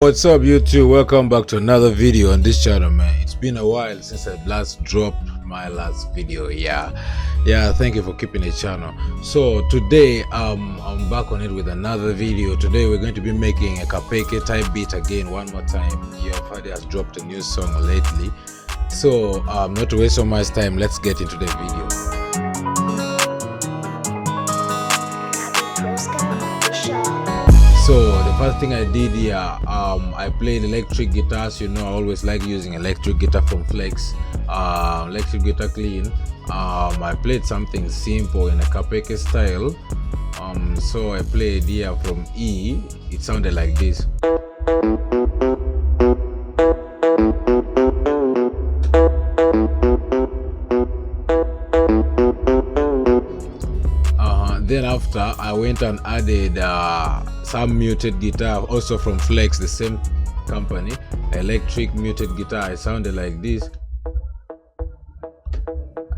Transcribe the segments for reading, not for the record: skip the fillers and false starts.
What's up YouTube, welcome back to another video on this channel, man. It's been a while since I last dropped my last video. Yeah, thank you for keeping the channel. So today I'm back on it with another video. Today we're going to be making a KAPEKE type beat again one more time. Fadi has dropped a new song lately, so not to waste so much time, let's get into the video. So the first thing I did here, I played electric guitars. I always like using electric guitar from Flex, electric guitar clean. I played something simple in a KAPEKE style. So I played here from E. It sounded like this. Then after, I went and added some muted guitar, also from Flex, the same company, electric muted guitar. It sounded like this.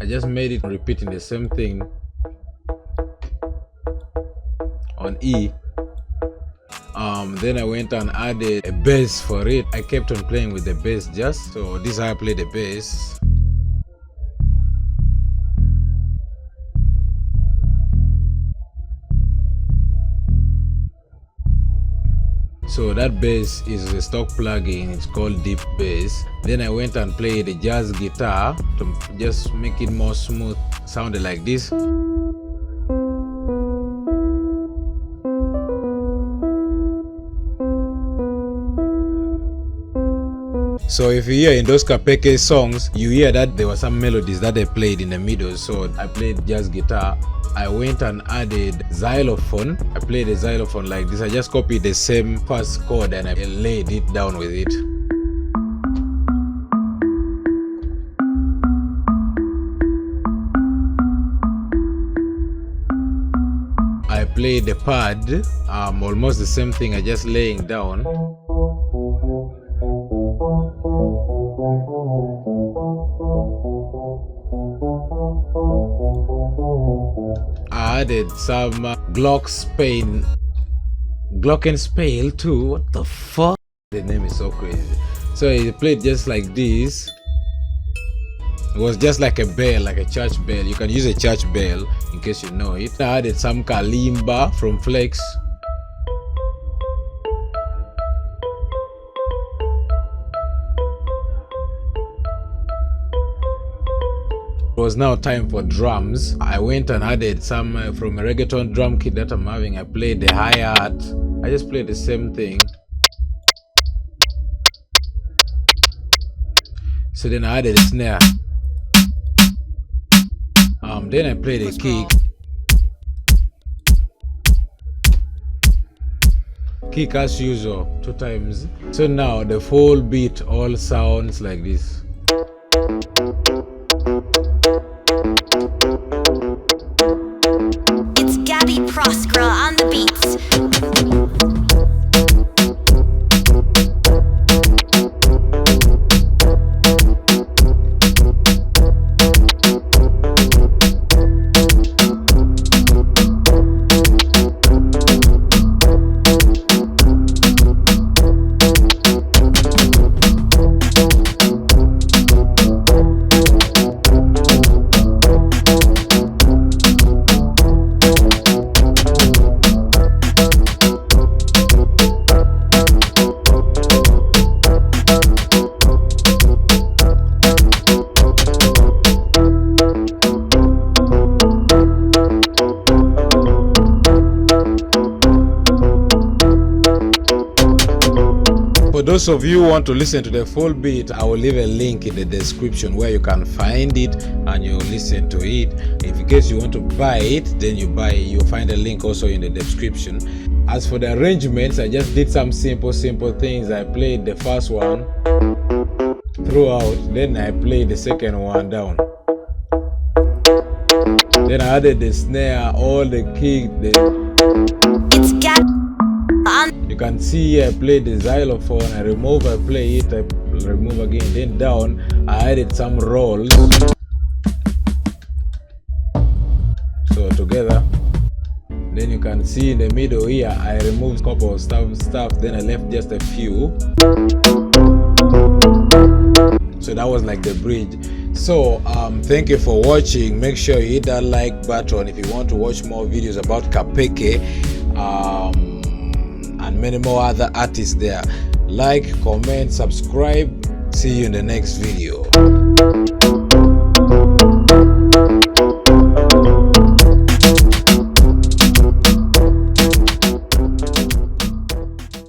I just made it repeating the same thing on E. Then I went and added a bass for it. I kept on playing with the bass just. So this is how I play the bass. So that bass is a stock plugin, it's called deep bass. Then I went and played the jazz guitar to just make it more smooth. Sounded like this. So if you hear in those KAPEKE songs, you hear that there were some melodies that they played in the middle. So I played jazz guitar. I went and added xylophone. I played a xylophone like this. I just copied the same first chord and I laid it down with it. I played the pad, almost the same thing, I just laying down. I added some glockenspiel too. What the fuck? The name is so crazy. So it played just like this. It was just like a bell, like a church bell. You can use a church bell in case you know it. I added some kalimba from Flex. It was now time for drums. I went and added some from a reggaeton drum kit that I'm having. I played the hi-hat. I just played the same thing. So then I added a snare. Then I played a kick. Kick as usual, 2 times. So now the full beat all sounds like this. Gabbyproscra on the beats. For those of you who want to listen to the full beat, I will leave a link in the description where you can find it and you listen to it. If in case you want to buy it, then you'll find a link also in the description. As for the arrangements, I just did some simple things. I played the first one throughout, then I played the second one down. Then I added the snare, all the kick, you can see I played the xylophone, I remove, I play it, I remove again, then down, I added some rolls. So together, then you can can see in the middle here, I removed a couple of stuff, then I left just a few. So that was like the bridge. So thank you for watching. Make sure you hit that like button if you want to watch more videos about KAPEKE and many more other artists there. Like, comment, subscribe. See you in the next video.